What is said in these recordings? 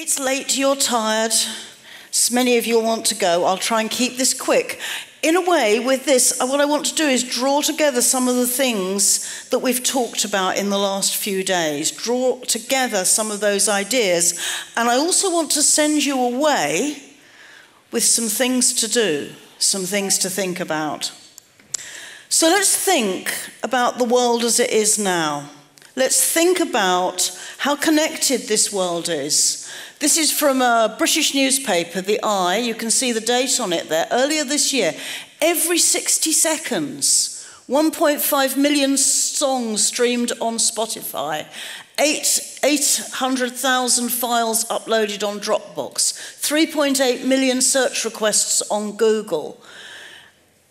It's late, you're tired. Many of you want to go. I'll try and keep this quick. In a way, with this, what I want to do is draw together some of the things that we've talked about in the last few days, draw together some of those ideas, and I also want to send you away with some things to do, some things to think about. So let's think about the world as it is now. Let's think about how connected this world is. This is from a British newspaper, The Eye. You can see the date on it there. Earlier this year, every 60 seconds, 1.5 million songs streamed on Spotify, 800,000 files uploaded on Dropbox, 3.8 million search requests on Google,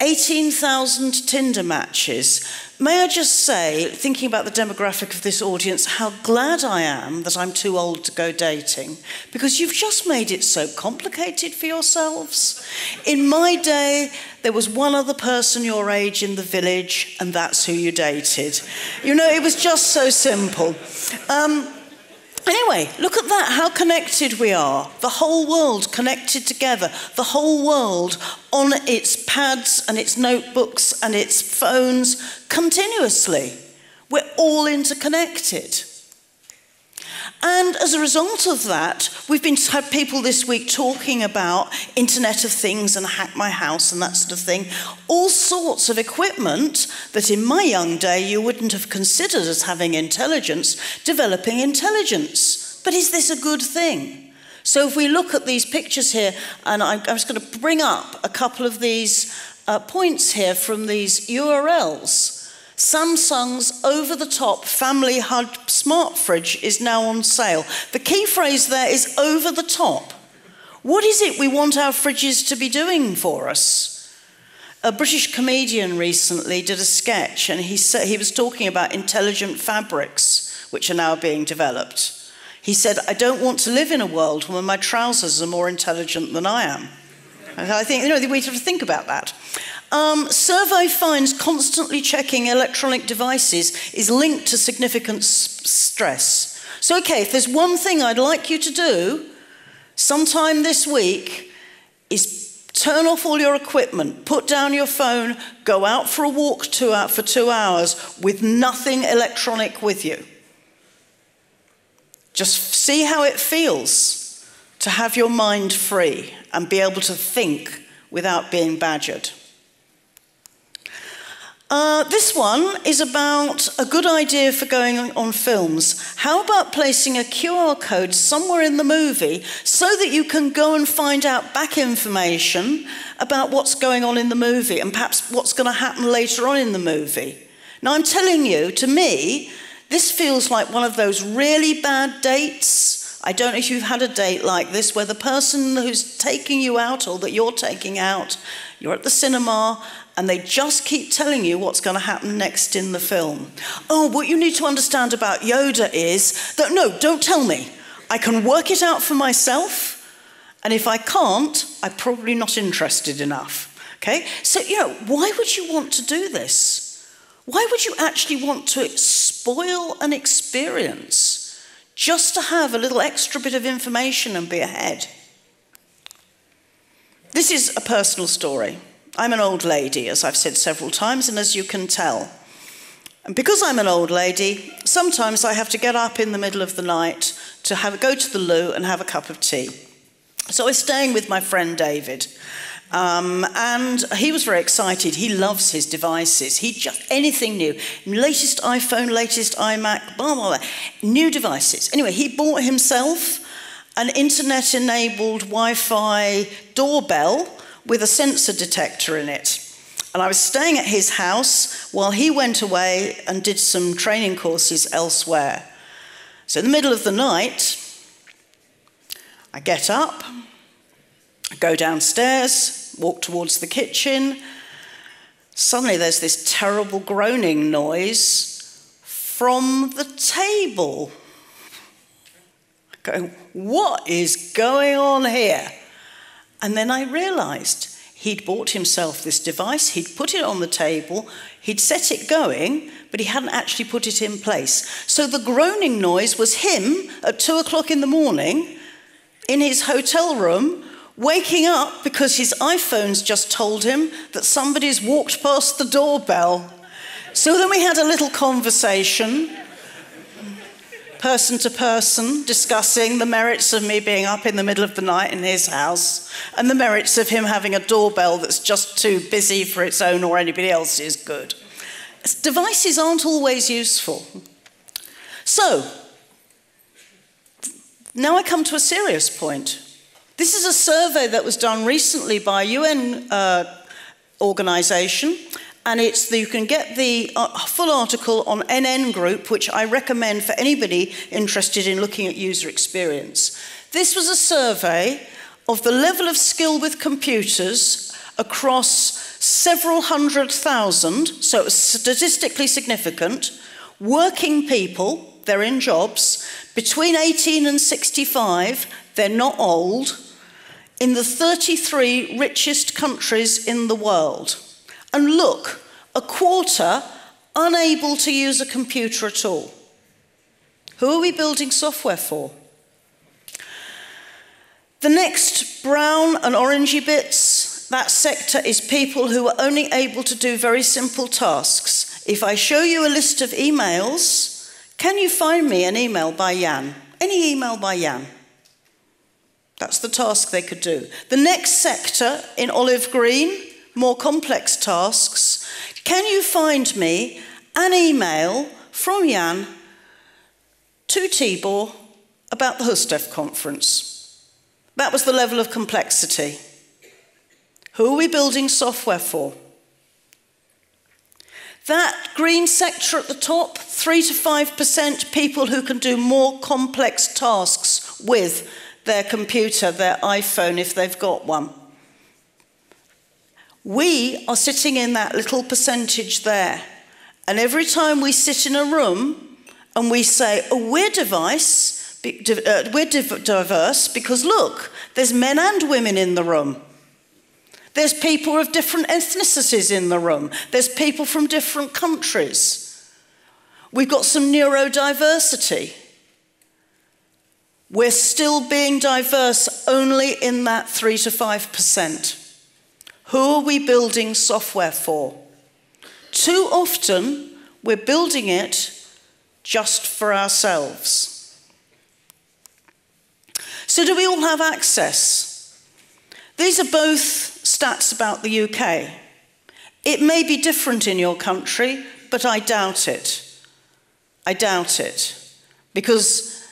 18,000 Tinder matches. May I just say, thinking about the demographic of this audience, how glad I am that I'm too old to go dating, because you've just made it so complicated for yourselves. In my day, there was one other person your age in the village, and that's who you dated. You know, it was just so simple. Anyway, look at that, how connected we are. The whole world connected together. The whole world on its pads and its notebooks and its phones continuously. We're all interconnected. And as a result of that, we've had people this week talking about Internet of Things and Hack My House and that sort of thing. All sorts of equipment that in my young day you wouldn't have considered as having intelligence, developing intelligence. But is this a good thing? So if we look at these pictures here, and I'm just going to bring up a couple of these points here from these URLs. Samsung's over-the-top Family Hub smart fridge is now on sale. The key phrase there is over the top. What is it we want our fridges to be doing for us? A British comedian recently did a sketch, and he was talking about intelligent fabrics, which are now being developed. He said, I don't want to live in a world where my trousers are more intelligent than I am. And I think, we have to think about that. Survey finds constantly checking electronic devices is linked to significant stress. So, okay, if there's one thing I'd like you to do sometime this week is turn off all your equipment, put down your phone, go out for a walk for 2 hours with nothing electronic with you. Just see how it feels to have your mind free and be able to think without being badgered. This one is about a good idea for going on films. How about placing a QR code somewhere in the movie so that you can go and find out back information about what's going on in the movie and perhaps what's going to happen later on in the movie? Now, I'm telling you, to me, this feels like one of those really bad dates. I don't know if you've had a date like this where the person who's taking you out or that you're taking out, you're at the cinema, and they just keep telling you what's going to happen next in the film. Oh, what you need to understand about Yoda is that, no, don't tell me. I can work it out for myself, and if I can't, I'm probably not interested enough. Okay? So, why would you want to do this? Why would you actually want to spoil an experience just to have a little extra bit of information and be ahead? This is a personal story. I'm an old lady, as I've said several times, and as you can tell. And because I'm an old lady, sometimes I have to get up in the middle of the night to go to the loo and have a cup of tea. So I was staying with my friend David, and he was very excited. He loves his devices. Anything new. Latest iPhone, latest iMac, blah, blah, blah. New devices. Anyway, he bought himself an internet-enabled Wi-Fi doorbell with a sensor detector in it. And I was staying at his house while he went away and did some training courses elsewhere. So in the middle of the night, I get up, I go downstairs, walk towards the kitchen. Suddenly there's this terrible groaning noise from the table. Going, what is going on here? And then I realised he'd bought himself this device, he'd put it on the table, he'd set it going, but he hadn't actually put it in place. So the groaning noise was him at 2 o'clock in the morning in his hotel room, waking up because his iPhone's just told him that somebody's walked past the doorbell. So then we had a little conversation, person to person, discussing the merits of me being up in the middle of the night in his house and the merits of him having a doorbell that's just too busy for its own or anybody else's good. Devices aren't always useful. So, now I come to a serious point. This is a survey that was done recently by a UN organisation, and you can get the full article on NN Group, which I recommend for anybody interested in looking at user experience. This was a survey of the level of skill with computers across several 100,000, so it was statistically significant, working people, they're in jobs, between 18 and 65, they're not old, in the 33 richest countries in the world. And look, a quarter unable to use a computer at all. Who are we building software for? The next brown and orangey bits, that sector is people who are only able to do very simple tasks. If I show you a list of emails, can you find me an email by Jan? Any email by Jan? That's the task they could do. The next sector in olive green, more complex tasks. Can you find me an email from Jan to Tibor about the HUSTEF conference? That was the level of complexity. Who are we building software for? That green sector at the top, 3 to 5% people who can do more complex tasks with their computer, their iPhone, if they've got one. We are sitting in that little percentage there. And every time we sit in a room and we say, oh, we're diverse because look, there's men and women in the room. There's people of different ethnicities in the room. There's people from different countries. We've got some neurodiversity. We're still being diverse only in that 3 to 5%. Who are we building software for? Too often, we're building it just for ourselves. So do we all have access? These are both stats about the UK. It may be different in your country, but I doubt it. I doubt it. Because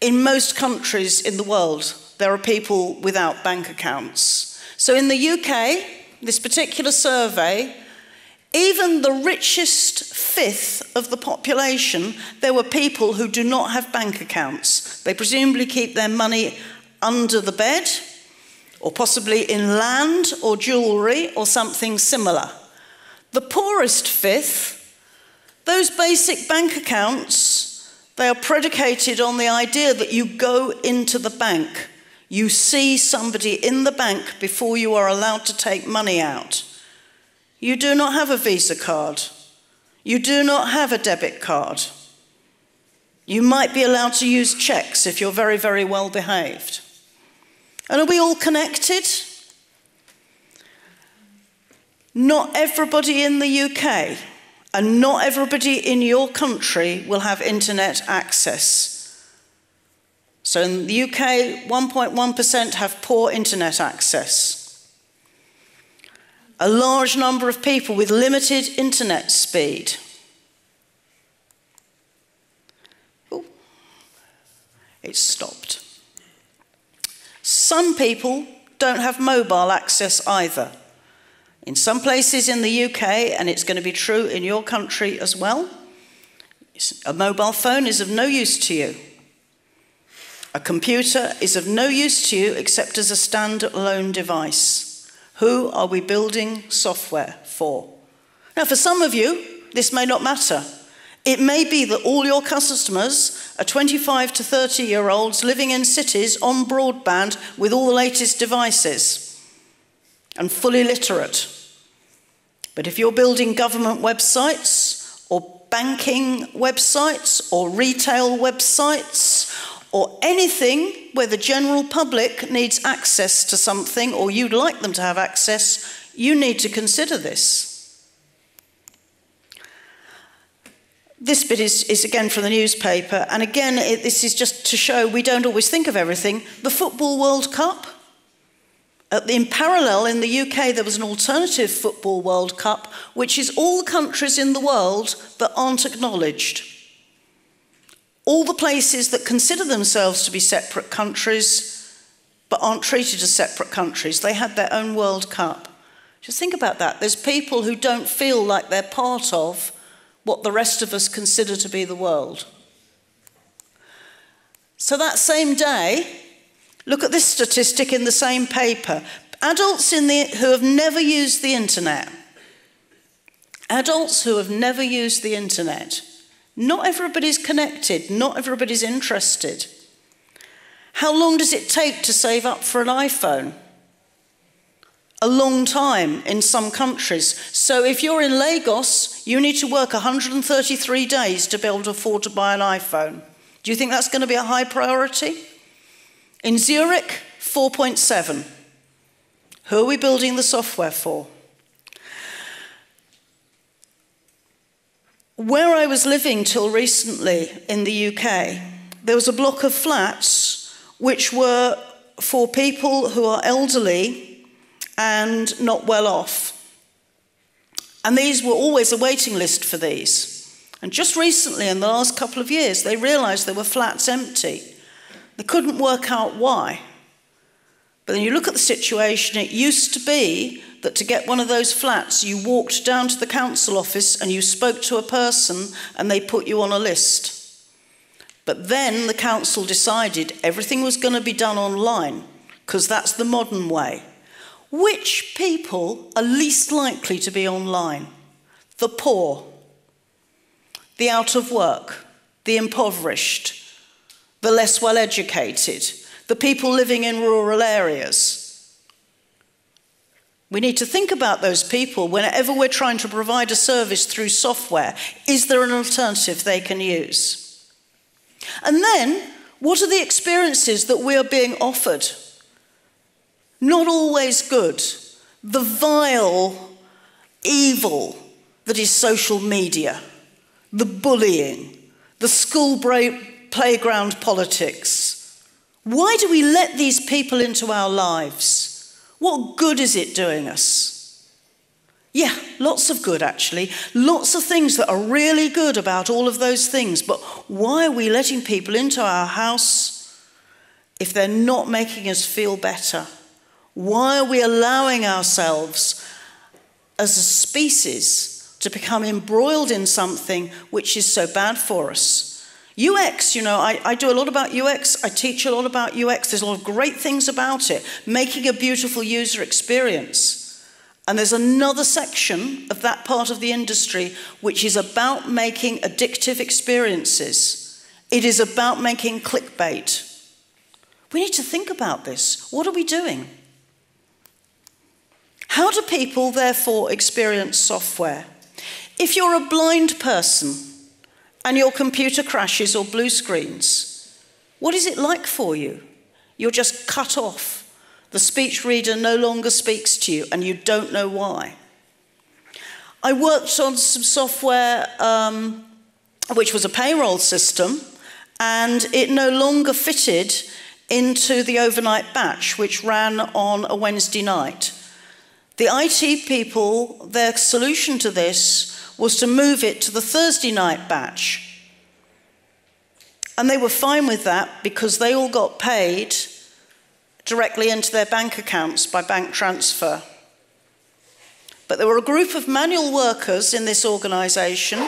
in most countries in the world, there are people without bank accounts. So in the UK, this particular survey, even the richest fifth of the population, there were people who do not have bank accounts. They presumably keep their money under the bed, or possibly in land or jewellery or something similar. The poorest fifth, those basic bank accounts, they are predicated on the idea that you go into the bank. You see somebody in the bank before you are allowed to take money out. You do not have a Visa card. You do not have a debit card. You might be allowed to use cheques if you're very, very well behaved. And are we all connected? Not everybody in the UK and not everybody in your country will have internet access. So in the UK, 1.1% have poor internet access. A large number of people with limited internet speed. Ooh, it's stopped. Some people don't have mobile access either. In some places in the UK, and it's going to be true in your country as well, a mobile phone is of no use to you. A computer is of no use to you except as a standalone device. Who are we building software for? Now, for some of you, this may not matter. It may be that all your customers are 25 to 30-year-olds living in cities on broadband with all the latest devices and fully literate. But if you're building government websites or banking websites or retail websites or anything where the general public needs access to something, or you'd like them to have access, you need to consider this. This bit is again from the newspaper, and again, this is just to show we don't always think of everything. The Football World Cup. In parallel, in the UK, there was an alternative Football World Cup, which is all the countries in the world that aren't acknowledged. All the places that consider themselves to be separate countries, but aren't treated as separate countries. They had their own World Cup. Just think about that. There's people who don't feel like they're part of what the rest of us consider to be the world. So that same day, look at this statistic in the same paper. Adults who have never used the internet. Adults who have never used the internet. Not everybody's connected, not everybody's interested. How long does it take to save up for an iPhone? A long time in some countries. So if you're in Lagos, you need to work 133 days to be able to afford to buy an iPhone. Do you think that's going to be a high priority? In Zurich, 4.7. Who are we building the software for? Where I was living till recently in the UK, there was a block of flats which were for people who are elderly and not well off. And these were always a waiting list for these. And just recently, in the last couple of years, they realised there were flats empty. They couldn't work out why. But then you look at the situation, it used to be that to get one of those flats, you walked down to the council office and you spoke to a person and they put you on a list. But then the council decided everything was going to be done online, because that's the modern way. Which people are least likely to be online? The poor, the out of work, the impoverished, the less well-educated, the people living in rural areas. We need to think about those people whenever we're trying to provide a service through software. Is there an alternative they can use? And then, what are the experiences that we are being offered? Not always good. The vile evil that is social media, the bullying, the school playground politics. Why do we let these people into our lives? What good is it doing us? Yeah, lots of good actually. Lots of things that are really good about all of those things. But why are we letting people into our house if they're not making us feel better? Why are we allowing ourselves as a species to become embroiled in something which is so bad for us? UX, I do a lot about UX, I teach a lot about UX, there's a lot of great things about it, making a beautiful user experience. And there's another section of that part of the industry which is about making addictive experiences. It is about making clickbait. We need to think about this. What are we doing? How do people, therefore, experience software? If you're a blind person and your computer crashes or blue screens, what is it like for you? You're just cut off. The speech reader no longer speaks to you and you don't know why. I worked on some software which was a payroll system, and it no longer fitted into the overnight batch, which ran on a Wednesday night. The IT people, their solution to this was to move it to the Thursday night batch. And they were fine with that because they all got paid directly into their bank accounts by bank transfer. But there were a group of manual workers in this organisation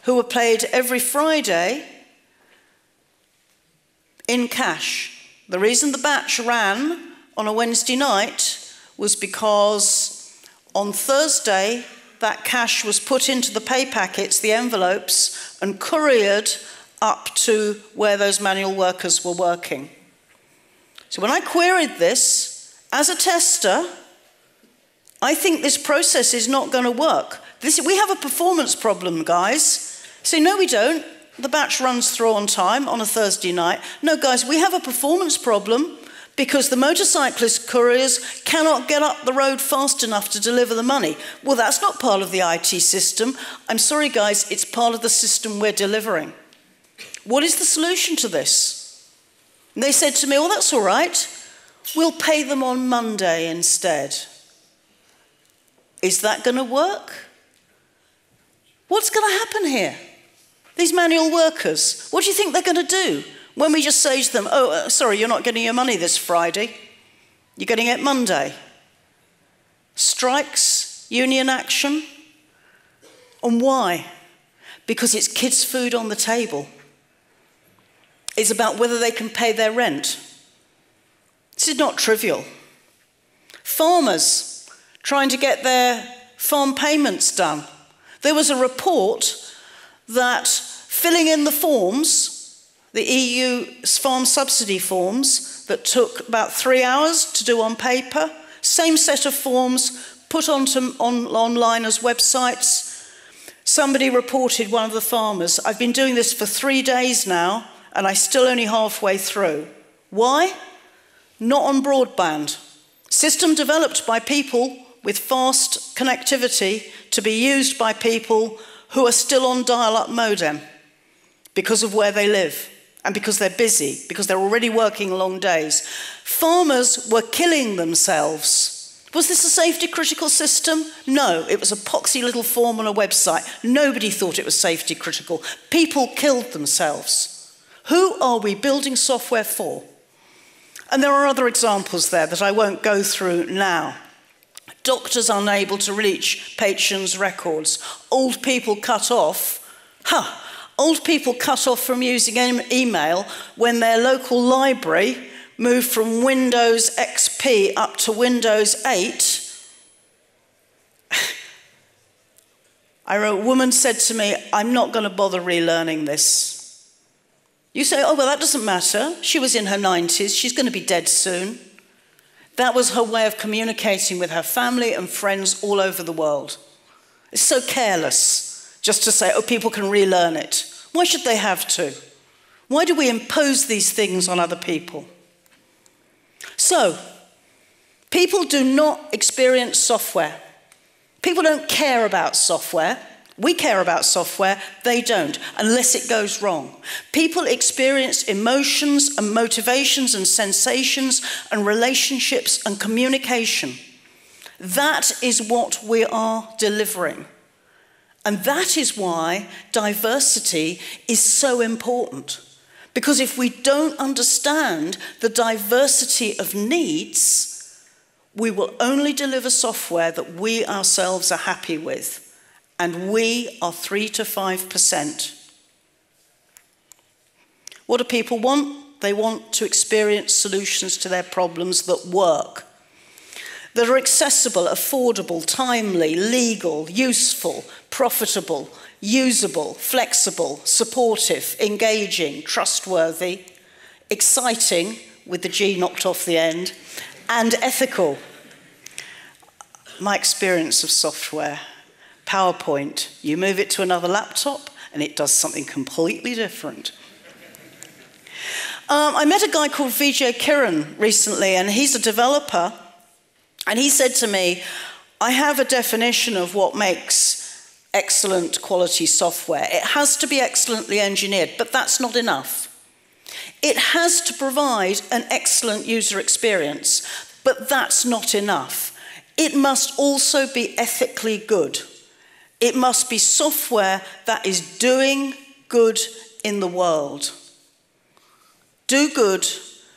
who were paid every Friday in cash. The reason the batch ran on a Wednesday night was because on Thursday, that cash was put into the pay packets, the envelopes, and couriered up to where those manual workers were working. So when I queried this, as a tester, I think this process is not going to work. We have a performance problem, guys. So no, we don't. The batch runs through on time on a Thursday night. No, guys, we have a performance problem because the motorcyclist couriers cannot get up the road fast enough to deliver the money. Well, that's not part of the IT system. I'm sorry, guys, it's part of the system we're delivering. What is the solution to this? And they said to me, well, that's all right. We'll pay them on Monday instead. Is that going to work? What's going to happen here? These manual workers, what do you think they're going to do when we just say to them, oh, sorry, you're not getting your money this Friday. You're getting it Monday. Strikes, union action. And why? Because it's kids' food on the table. It's about whether they can pay their rent. This is not trivial. Farmers trying to get their farm payments done. There was a report that filling in the forms, the EU farm subsidy forms, that took about 3 hours to do on paper, same set of forms put online as websites. Somebody reported, one of the farmers, I've been doing this for 3 days now, and I'm still only halfway through. Why? Not on broadband. System developed by people with fast connectivity to be used by people who are still on dial-up modem because of where they live and because they're busy, because they're already working long days. Farmers were killing themselves. Was this a safety critical system? No, it was a poxy little form on a website. Nobody thought it was safety critical. People killed themselves. Who are we building software for? And there are other examples there that I won't go through now. Doctors unable to reach patients' records. Old people cut off. Old people cut off from using email when their local library moved from Windows XP up to Windows 8. A woman said to me, I'm not going to bother relearning this. You say, oh, well, that doesn't matter. She was in her 90s. She's going to be dead soon. That was her way of communicating with her family and friends all over the world. It's so careless just to say, oh, people can relearn it. Why should they have to? Why do we impose these things on other people? So, people do not experience software. People don't care about software. We care about software, they don't, unless it goes wrong. People experience emotions and motivations and sensations and relationships and communication. That is what we are delivering. And that is why diversity is so important. Because if we don't understand the diversity of needs, we will only deliver software that we ourselves are happy with. And we are 3 to 5%. What do people want? They want to experience solutions to their problems that work, that are accessible, affordable, timely, legal, useful, profitable, usable, flexible, supportive, engaging, trustworthy, exciting, with the G knocked off the end, and ethical. My experience of software. PowerPoint, you move it to another laptop and it does something completely different. I met a guy called Vijay Kiran recently, and he's a developer, and he said to me, I have a definition of what makes excellent quality software. It has to be excellently engineered, but that's not enough. It has to provide an excellent user experience, but that's not enough. It must also be ethically good. It must be software that is doing good in the world. Do good,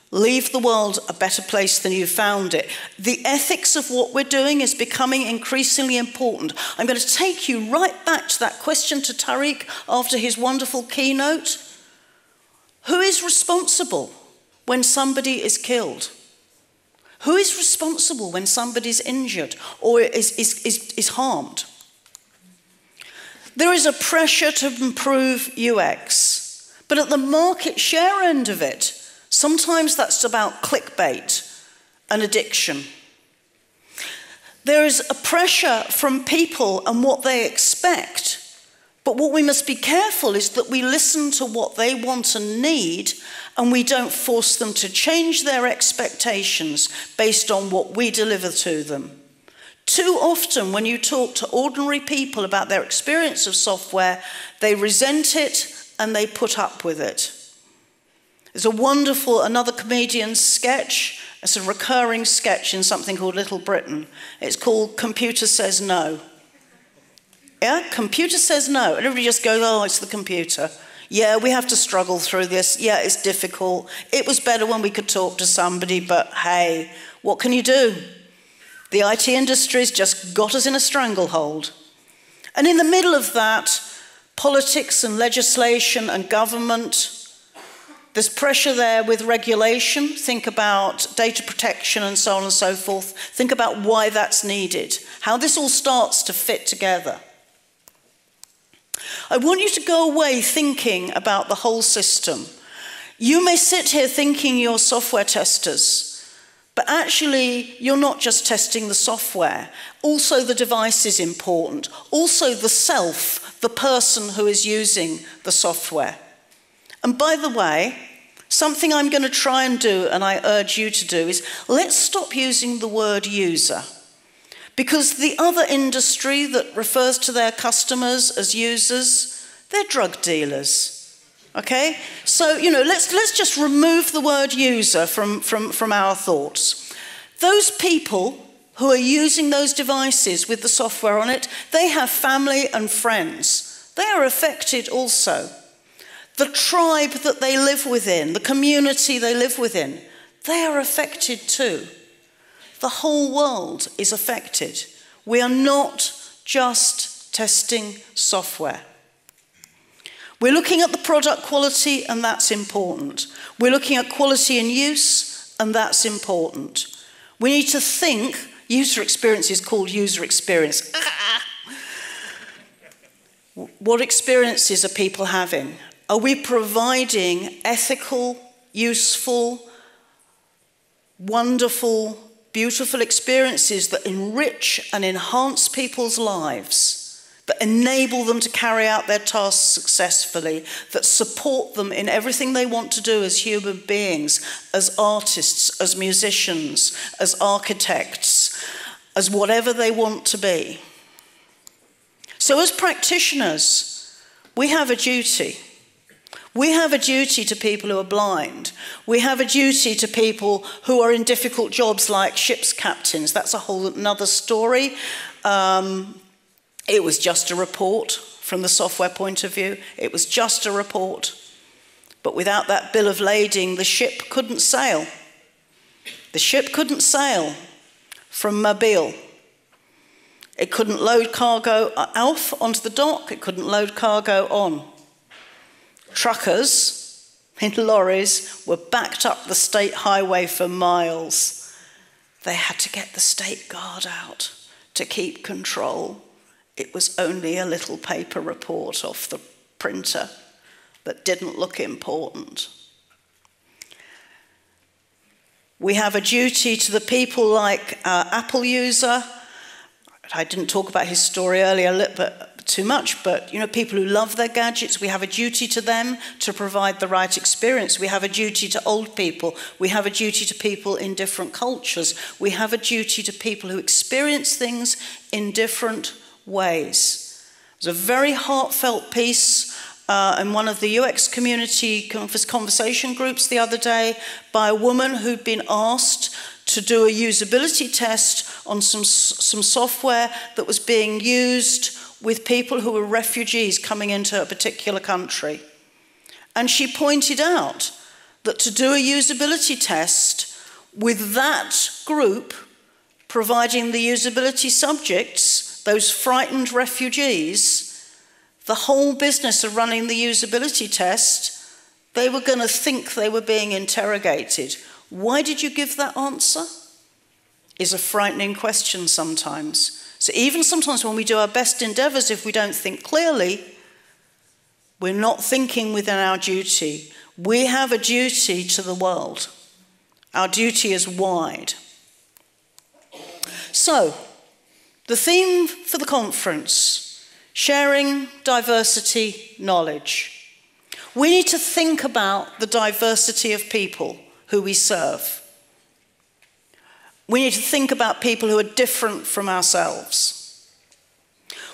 leave the world a better place than you found it. The ethics of what we're doing is becoming increasingly important. I'm going to take you right back to that question to Tariq after his wonderful keynote. Who is responsible when somebody is killed? Who is responsible when somebody's injured or is harmed? There is a pressure to improve UX, but at the market share end of it, sometimes that's about clickbait and addiction. There is a pressure from people and what they expect But what we must be careful is that we listen to what they want and need, and we don't force them to change their expectations based on what we deliver to them. Too often, when you talk to ordinary people about their experience of software, they resent it and they put up with it. There's a wonderful, another comedian's sketch. It's a recurring sketch in something called Little Britain. It's called Computer Says No. Yeah, computer says no. And everybody just goes, oh, it's the computer. Yeah, we have to struggle through this. Yeah, it's difficult. It was better when we could talk to somebody, but hey, what can you do? The IT industry's just got us in a stranglehold. And in the middle of that, politics and legislation and government, there's pressure there with regulation. Think about data protection and so on and so forth. Think about why that's needed, how this all starts to fit together. I want you to go away thinking about the whole system. You may sit here thinking you're software testers, but actually you're not just testing the software. Also the device is important. Also the self, the person who is using the software. And by the way, something I'm going to try and do, and I urge you to do, is let's stop using the word user. Because the other industry that refers to their customers as users, they're drug dealers, okay? So, let's just remove the word user from our thoughts. Those people who are using those devices with the software on it, they have family and friends. They are affected also. The tribe that they live within, the community they live within, they are affected too. The whole world is affected. We are not just testing software. We're looking at the product quality, and that's important. We're looking at quality in use, and that's important. We need to think, user experience is called user experience. What experiences are people having? Are we providing ethical, useful, wonderful, beautiful experiences that enrich and enhance people's lives, that enable them to carry out their tasks successfully, that support them in everything they want to do as human beings, as artists, as musicians, as architects, as whatever they want to be? So as practitioners, we have a duty. We have a duty to people who are blind. We have a duty to people who are in difficult jobs like ship's captains. That's a whole another story. It was just a report from the software point of view. It was just a report. But without that bill of lading, the ship couldn't sail. The ship couldn't sail from Mobile. It couldn't load cargo off onto the dock. It couldn't load cargo on. Truckers in lorries were backed up the state highway for miles. They had to get the state guard out to keep control. It was only a little paper report off the printer that didn't look important. We have a duty to the people like Apple user. I didn't talk about his story earlier, but too much, but people who love their gadgets, we have a duty to them to provide the right experience. We have a duty to old people. We have a duty to people in different cultures. We have a duty to people who experience things in different ways. There's a very heartfelt piece in one of the UX community conversation groups the other day by a woman who'd been asked to do a usability test on some software that was being used with people who were refugees coming into a particular country. And she pointed out that to do a usability test with that group providing the usability subjects, those frightened refugees, the whole business of running the usability test, they were going to think they were being interrogated. Why did you give that answer? Is a frightening question sometimes. So even sometimes when we do our best endeavours, if we don't think clearly, we're not thinking within our duty. We have a duty to the world. Our duty is wide. So, the theme for the conference, Sharing diversity knowledge. We need to think about the diversity of people who we serve. We need to think about people who are different from ourselves.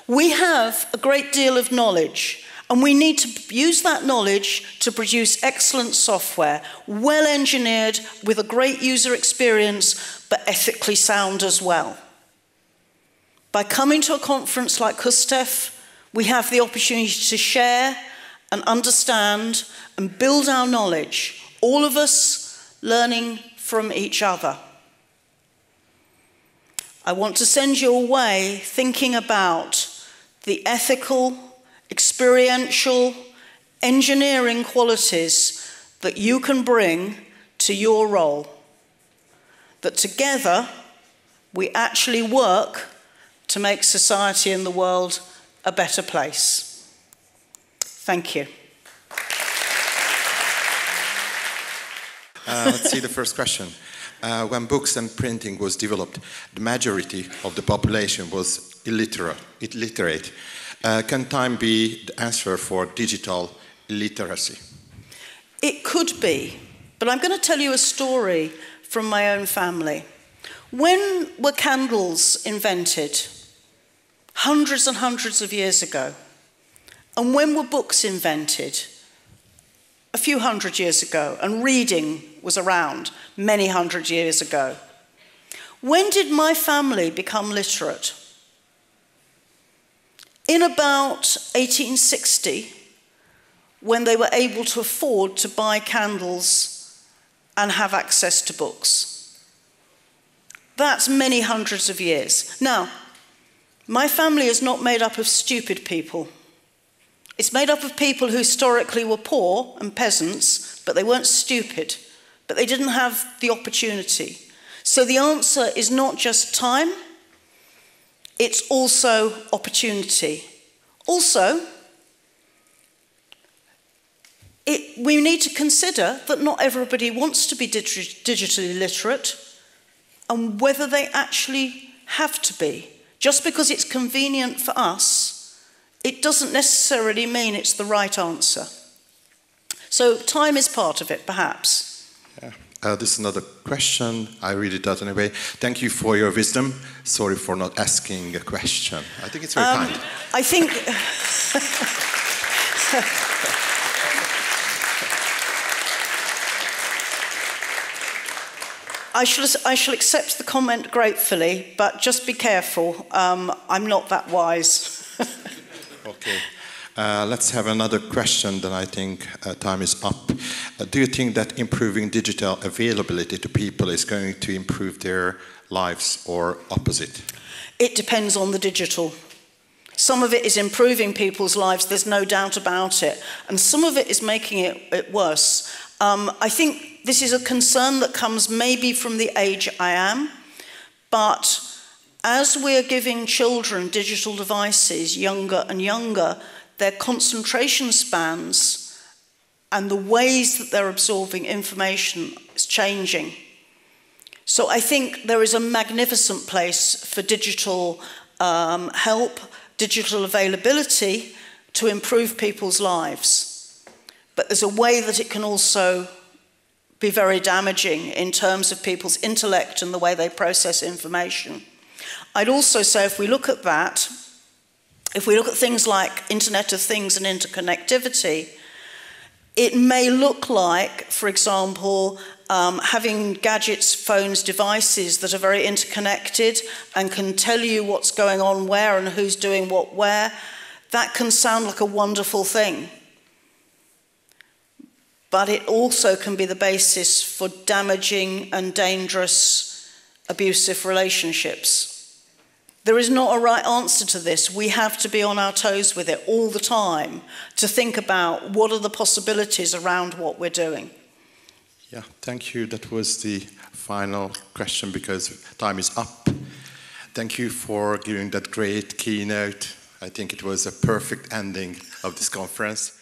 We have a great deal of knowledge, and we need to use that knowledge to produce excellent software, well engineered, with a great user experience, but ethically sound as well. By coming to a conference like HUSTEF, we have the opportunity to share and understand and build our knowledge, all of us learning from each other. I want to send you away thinking about the ethical, experiential, engineering qualities that you can bring to your role. That together we actually work to make society and the world a better place. Thank you. Let's see the first question. When books and printing was developed, the majority of the population was illiterate. Can time be the answer for digital literacy? It could be, but I'm going to tell you a story from my own family. When were candles invented? Hundreds and hundreds of years ago. And when were books invented? A few hundred years ago. And reading was around many hundred years ago. When did my family become literate? In about 1860, when they were able to afford to buy candles and have access to books. That's many hundreds of years. Now, my family is not made up of stupid people. It's made up of people who historically were poor and peasants, but they weren't stupid, but they didn't have the opportunity. So the answer is not just time, it's also opportunity. Also, we need to consider that not everybody wants to be digitally literate, and whether they actually have to be. Just because it's convenient for us, it doesn't necessarily mean it's the right answer. So time is part of it, perhaps. Yeah. This is another question. I read it out anyway. Thank you for your wisdom. Sorry for not asking a question. I think it's very kind. I think... I shall accept the comment gratefully, but just be careful. I'm not that wise. Okay. Let's have another question, then I think time is up. Do you think that improving digital availability to people is going to improve their lives, or opposite? It depends on the digital. Some of it is improving people's lives, there's no doubt about it. And some of it is making it worse. I think this is a concern that comes maybe from the age I am, but as we're giving children digital devices younger and younger, their concentration spans and the ways that they're absorbing information is changing. So I think there is a magnificent place for digital help, digital availability to improve people's lives. But there's a way that it can also be very damaging in terms of people's intellect and the way they process information. I'd also say if we look at that, if we look at things like Internet of Things and interconnectivity, it may look like, for example, having gadgets, phones, devices that are very interconnected and can tell you what's going on where and who's doing what where. That can sound like a wonderful thing. But it also can be the basis for damaging and dangerous abusive relationships. There is not a right answer to this. We have to be on our toes with it all the time to think about what are the possibilities around what we're doing. Yeah, thank you. That was the final question because time is up. Thank you for giving that great keynote. I think it was a perfect ending of this conference.